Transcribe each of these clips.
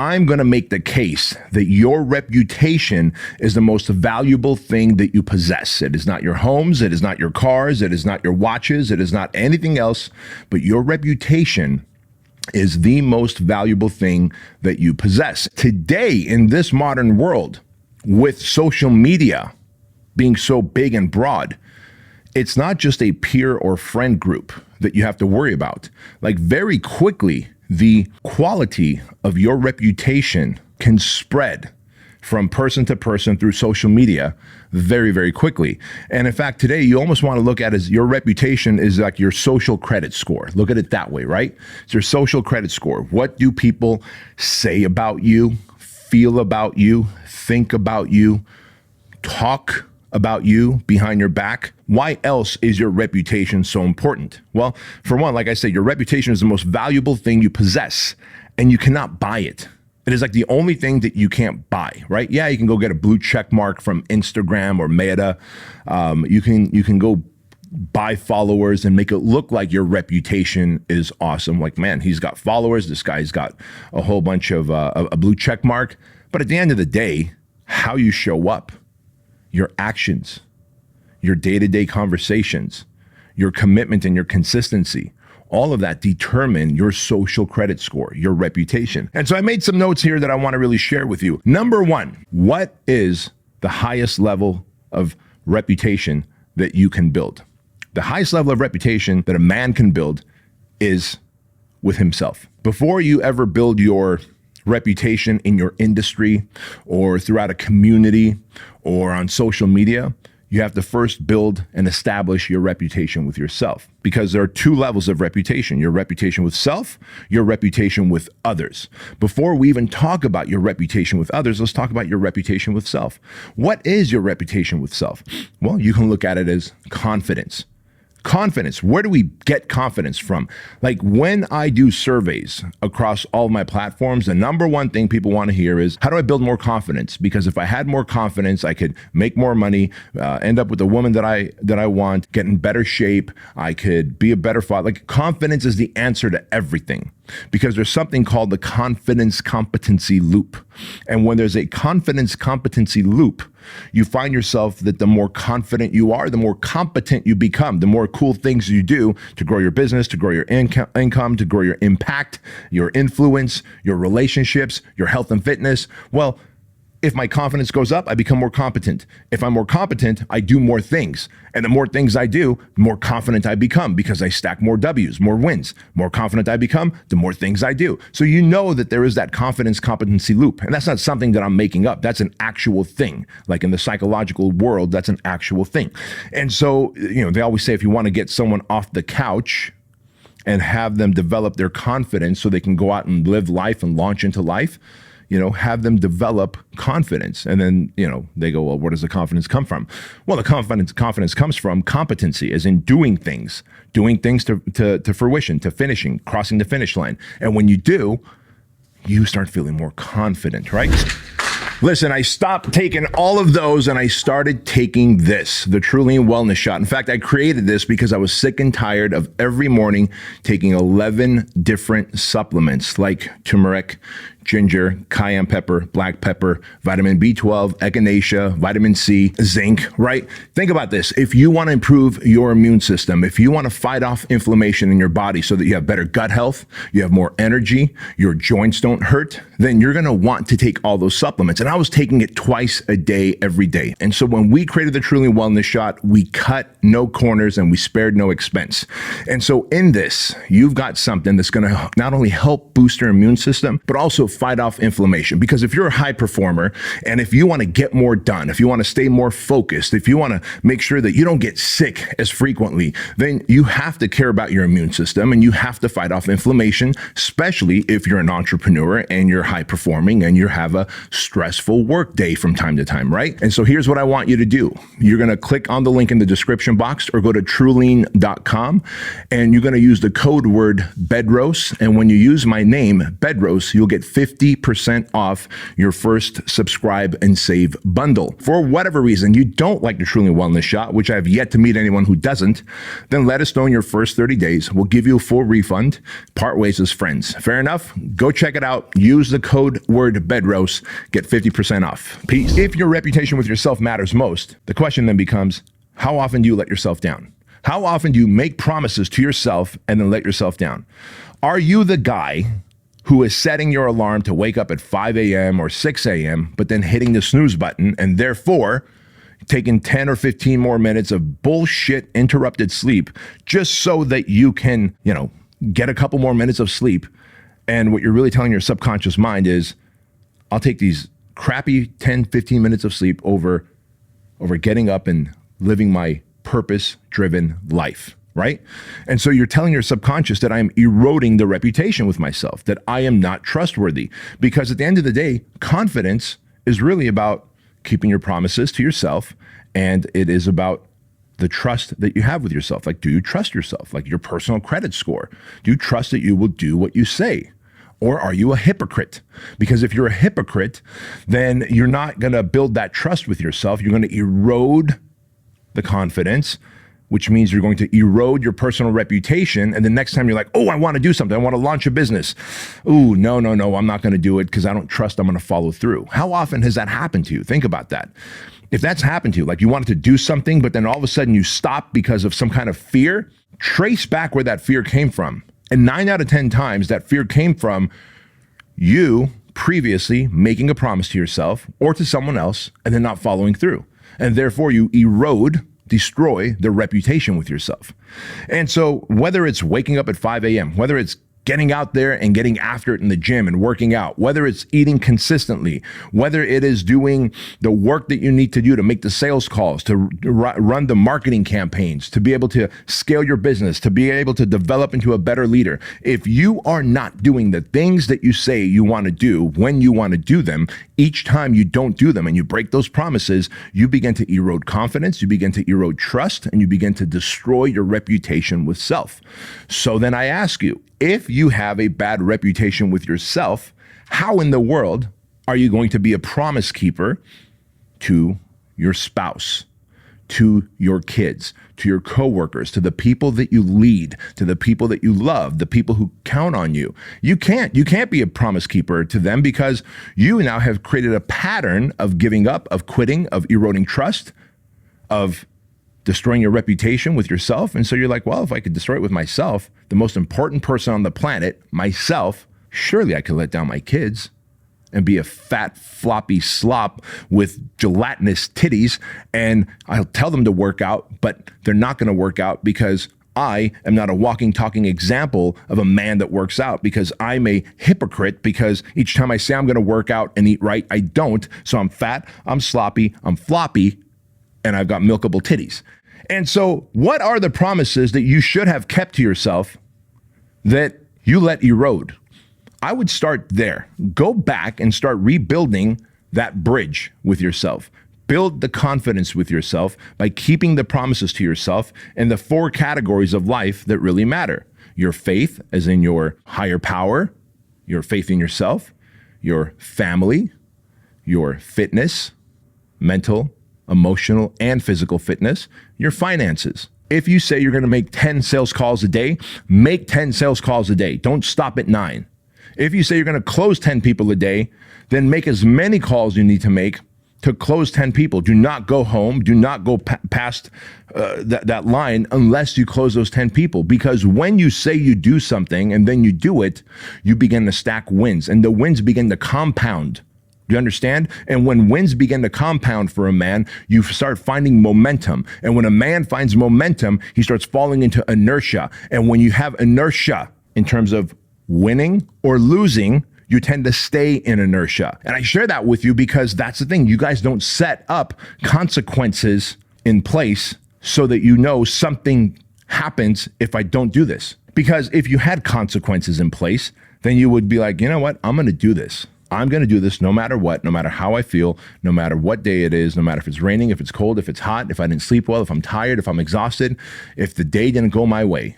I'm going to make the case that your reputation is the most valuable thing that you possess. It is not your homes. It is not your cars. It is not your watches. It is not anything else, but your reputation is the most valuable thing that you possess. Today, in this modern world, with social media being so big and broad, it's not just a peer or friend group that you have to worry about. Like, very quickly, the quality of your reputation can spread from person to person through social media very, very quickly. And in fact, today, you almost want to look at as your reputation is like your social credit score. Look at it that way, right? It's your social credit score. What do people say about you, feel about you, think about you, talk about you behind your back? Why else is your reputation so important? Well, for one, like I said, your reputation is the most valuable thing you possess, and you cannot buy it. It is like the only thing that you can't buy, right? Yeah, you can go get a blue check mark from Instagram or Meta. You can go buy followers and make it look like your reputation is awesome. Like, man, he's got followers. This guy's got a whole bunch of a blue check mark. But at the end of the day, how you show up, your actions, your day-to-day conversations, your commitment and your consistency, all of that determine your social credit score, your reputation. And so I made some notes here that I want to really share with you. Number one, what is the highest level of reputation that you can build? The highest level of reputation that a man can build is with himself. Before you ever build your reputation in your industry or throughout a community or on social media, you have to first build and establish your reputation with yourself, because there are two levels of reputation: your reputation with self, your reputation with others. Before we even talk about your reputation with others, let's talk about your reputation with self. What is your reputation with self? Well, you can look at it as confidence. Confidence. Where do we get confidence from? Like, when I do surveys across all of my platforms, the number one thing people want to hear is, how do I build more confidence? Because if I had more confidence, I could make more money, end up with the woman that I want, get in better shape. I could be a better father. Like, confidence is the answer to everything, because there's something called the confidence competency loop. And when there's a confidence competency loop, you find yourself that the more confident you are, the more competent you become, the more cool things you do to grow your business, to grow your income, to grow your impact, your influence, your relationships, your health and fitness. Well, if my confidence goes up, I become more competent. If I'm more competent, I do more things. And the more things I do, the more confident I become, because I stack more W's, more wins. More confident I become, the more things I do. So you know that there is that confidence competency loop. And that's not something that I'm making up. That's an actual thing. Like, in the psychological world, that's an actual thing. And so, they always say, if you want to get someone off the couch and have them develop their confidence so they can go out and live life and launch into life, have them develop confidence. And then, they go, well, where does the confidence come from? Well, the confidence comes from competency, as in doing things to fruition, to finishing, crossing the finish line. And when you do, you start feeling more confident, right? Listen, I stopped taking all of those and I started taking this, the Keuilian Wellness Shot. In fact, I created this because I was sick and tired of every morning taking 11 different supplements like turmeric, ginger, cayenne pepper, black pepper, vitamin B12, echinacea, vitamin C, zinc, right? Think about this. If you want to improve your immune system, if you want to fight off inflammation in your body so that you have better gut health, you have more energy, your joints don't hurt, then you're going to want to take all those supplements. And I was taking it twice a day, every day. And so when we created the Keuilian Wellness Shot, we cut no corners and we spared no expense. And so in this, you've got something that's going to not only help boost your immune system, but also fight off inflammation. Because if you're a high performer and if you want to get more done, if you want to stay more focused, if you want to make sure that you don't get sick as frequently, then you have to care about your immune system and you have to fight off inflammation, especially if you're an entrepreneur and you're high performing and you have a stressful work day from time to time, right? And so here's what I want you to do. You're going to click on the link in the description box or go to Keuilian.com and you're going to use the code word Bedros. And when you use my name, Bedros, you'll get 50% off your first subscribe and save bundle. For whatever reason you don't like the Truly Wellness Shot, which I have yet to meet anyone who doesn't, then let us know in your first 30 days. We'll give you a full refund. Part ways as friends. Fair enough? Go check it out. Use the code word Bedros. Get 50% off. Peace. If your reputation with yourself matters most, the question then becomes, how often do you let yourself down? How often do you make promises to yourself and then let yourself down? Are you the guy who is setting your alarm to wake up at 5 a.m. or 6 a.m., but then hitting the snooze button and therefore taking 10 or 15 more minutes of bullshit interrupted sleep just so that you can, get a couple more minutes of sleep? And what you're really telling your subconscious mind is, I'll take these crappy 10, 15 minutes of sleep over getting up and living my purpose-driven life. Right? And so you're telling your subconscious that I'm eroding the reputation with myself, that I am not trustworthy. Because at the end of the day, confidence is really about keeping your promises to yourself. And it is about the trust that you have with yourself. Like, do you trust yourself? Like your personal credit score. Do you trust that you will do what you say? Or are you a hypocrite? Because if you're a hypocrite, then you're not going to build that trust with yourself. You're going to erode the confidence, which means you're going to erode your personal reputation. And the next time you're like, oh, I want to do something. I want to launch a business. Oh, no, I'm not going to do it because I don't trust I'm going to follow through. How often has that happened to you? Think about that. If that's happened to you, like you wanted to do something, but then all of a sudden you stop because of some kind of fear, trace back where that fear came from. And 9 out of 10 times that fear came from you previously making a promise to yourself or to someone else and then not following through. And therefore you destroy the reputation with yourself. And so whether it's waking up at 5 a.m., whether it's getting out there and getting after it in the gym and working out, whether it's eating consistently, whether it is doing the work that you need to do to make the sales calls, to run the marketing campaigns, to be able to scale your business, to be able to develop into a better leader. If you are not doing the things that you say you want to do when you want to do them, each time you don't do them and you break those promises, you begin to erode confidence, you begin to erode trust, and you begin to destroy your reputation with self. So then I ask you, if you have a bad reputation with yourself, how in the world are you going to be a promise keeper to your spouse, to your kids, to your coworkers, to the people that you lead, to the people that you love, the people who count on you? You can't be a promise keeper to them because you now have created a pattern of giving up, of quitting, of eroding trust, of destroying your reputation with yourself. And so you're like, well, if I could destroy it with myself, the most important person on the planet, myself, surely I could let down my kids and be a fat, floppy slop with gelatinous titties. And I'll tell them to work out, but they're not going to work out because I am not a walking, talking example of a man that works out, because I'm a hypocrite, because each time I say I'm going to work out and eat right, I don't. So I'm fat, I'm sloppy, I'm floppy, and I've got milkable titties. And so what are the promises that you should have kept to yourself that you let erode? I would start there. Go back and start rebuilding that bridge with yourself. Build the confidence with yourself by keeping the promises to yourself in the 4 categories of life that really matter. Your faith, as in your higher power, your faith in yourself, your family, your fitness, mental, emotional, and physical fitness, your finances. If you say you're going to make 10 sales calls a day, make 10 sales calls a day. Don't stop at 9. If you say you're going to close 10 people a day, then make as many calls you need to make to close 10 people. Do not go home. Do not go past that line unless you close those 10 people. Because when you say you do something and then you do it, you begin to stack wins, and the wins begin to compound. You understand? And when wins begin to compound for a man, you start finding momentum. And when a man finds momentum, he starts falling into inertia. And when you have inertia in terms of winning or losing, you tend to stay in inertia. And I share that with you because that's the thing. You guys don't set up consequences in place so that you know something happens if I don't do this. Because if you had consequences in place, then you would be like, you know what? I'm going to do this. I'm going to do this no matter what, no matter how I feel, no matter what day it is, no matter if it's raining, if it's cold, if it's hot, if I didn't sleep well, if I'm tired, if I'm exhausted, if the day didn't go my way,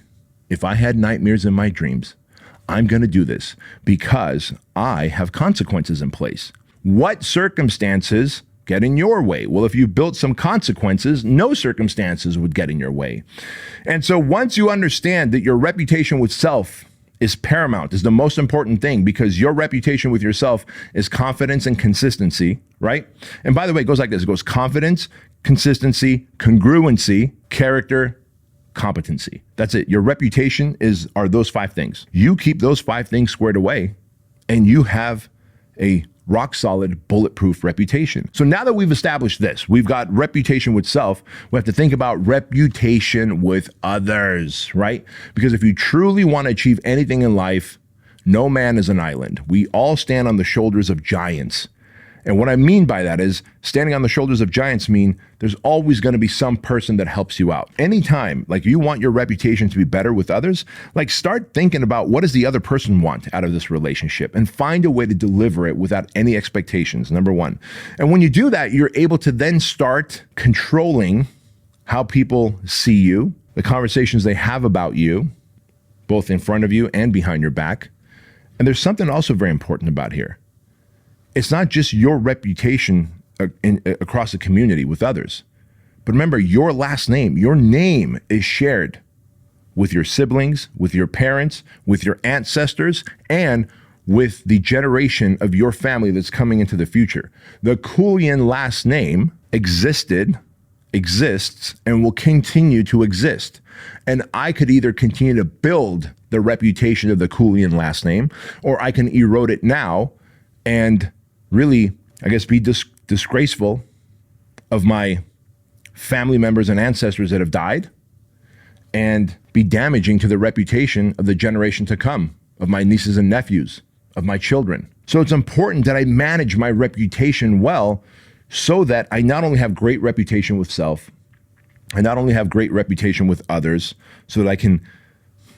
if I had nightmares in my dreams, I'm going to do this because I have consequences in place. What circumstances get in your way? Well, if you built some consequences, no circumstances would get in your way. And so once you understand that your reputation with self is paramount, is the most important thing, because your reputation with yourself is confidence and consistency, right? And by the way, it goes like this. It goes confidence, consistency, congruency, character, competency. That's it. Your reputation are those 5 things. You keep those 5 things squared away and you have a rock solid, bulletproof reputation. So now that we've established this, we've got reputation with self, we have to think about reputation with others, right? Because if you truly want to achieve anything in life, no man is an island. We all stand on the shoulders of giants. And what I mean by that is standing on the shoulders of giants mean there's always going to be some person that helps you out. Anytime, like you want your reputation to be better with others, like start thinking about what does the other person want out of this relationship and find a way to deliver it without any expectations, number 1. And when you do that, you're able to then start controlling how people see you, the conversations they have about you, both in front of you and behind your back. And there's something also very important about here. It's not just your reputation across the community with others, but remember, your last name, your name is shared with your siblings, with your parents, with your ancestors, and with the generation of your family that's coming into the future. The Keuilian last name existed, exists, and will continue to exist. And I could either continue to build the reputation of the Keuilian last name, or I can erode it now and really, I guess, be disgraceful of my family members and ancestors that have died and be damaging to the reputation of the generation to come, of my nieces and nephews, of my children. So it's important that I manage my reputation well so that I not only have great reputation with self, I not only have great reputation with others, so that I can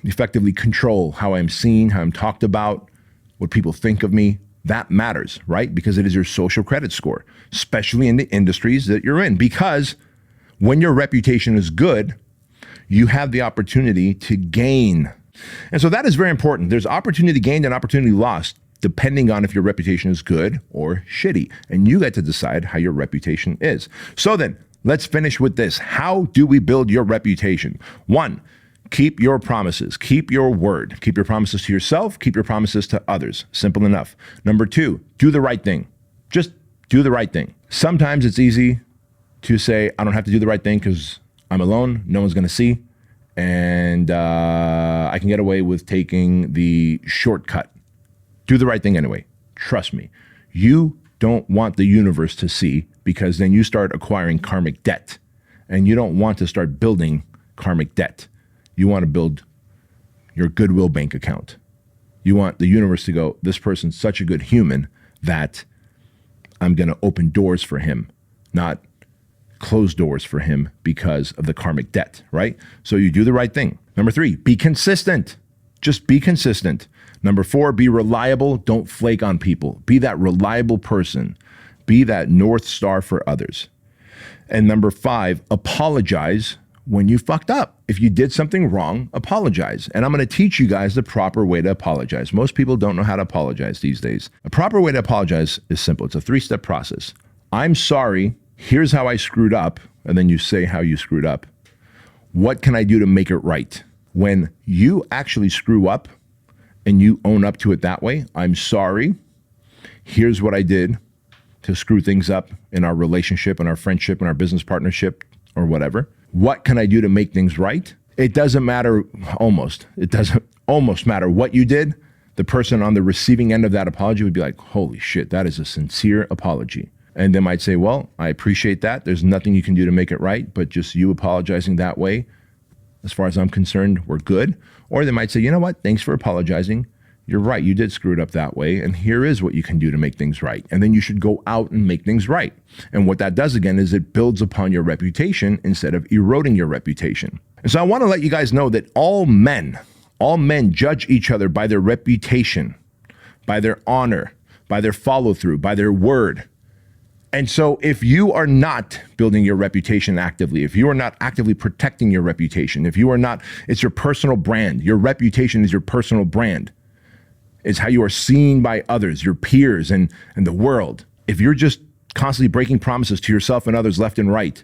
effectively control how I'm seen, how I'm talked about, what people think of me. That matters, right? Because it is your social credit score, especially in the industries that you're in. Because when your reputation is good, you have the opportunity to gain. And so that is very important. There's opportunity gained and opportunity lost, depending on if your reputation is good or shitty. And you get to decide how your reputation is. So then, let's finish with this. How do we build your reputation? 1, keep your promises. Keep your word. Keep your promises to yourself. Keep your promises to others. Simple enough. Number 2, do the right thing. Just do the right thing. Sometimes it's easy to say, I don't have to do the right thing because I'm alone. No one's going to see. And I can get away with taking the shortcut. Do the right thing anyway. Trust me. You don't want the universe to see, because then you start acquiring karmic debt. And you don't want to start building karmic debt. You want to build your goodwill bank account. You want the universe to go, this person's such a good human that I'm going to open doors for him, not close doors for him because of the karmic debt, right? So you do the right thing. Number 3, be consistent. Just be consistent. Number 4, be reliable. Don't flake on people. Be that reliable person. Be that North Star for others. And number 5, apologize when you fucked up. If you did something wrong, apologize. And I'm going to teach you guys the proper way to apologize. Most people don't know how to apologize these days. A proper way to apologize is simple. It's a 3-step process. I'm sorry. Here's how I screwed up. And then you say how you screwed up. What can I do to make it right? When you actually screw up and you own up to it that way, I'm sorry. Here's what I did to screw things up in our relationship, in our friendship, in our business partnership, or whatever. What can I do to make things right? It doesn't matter, it doesn't almost matter what you did. The person on the receiving end of that apology would be like, holy shit, that is a sincere apology. And they might say, well, I appreciate that. There's nothing you can do to make it right, but just you apologizing that way, as far as I'm concerned, we're good. Or they might say, you know what? Thanks for apologizing. You're right. You did screw it up that way. And here is what you can do to make things right. And then you should go out and make things right. And what that does again is it builds upon your reputation instead of eroding your reputation. And so I want to let you guys know that all men judge each other by their reputation, by their honor, by their follow through, by their word. And so if you are not building your reputation actively, if you are not actively protecting your reputation, if you are not, it's your personal brand. Your reputation is your personal brand. It's how you are seen by others, your peers, and the world. If you're just constantly breaking promises to yourself and others left and right,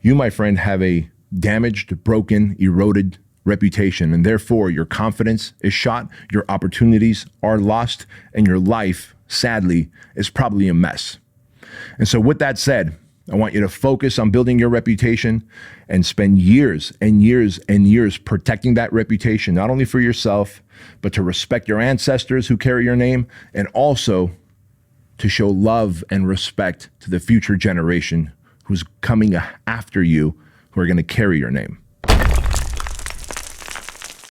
you, my friend, have a damaged, broken, eroded reputation, and therefore your confidence is shot, your opportunities are lost, and your life, sadly, is probably a mess. And so with that said, I want you to focus on building your reputation and spend years and years and years protecting that reputation, not only for yourself, but to respect your ancestors who carry your name, and also to show love and respect to the future generation who's coming after you, who are going to carry your name.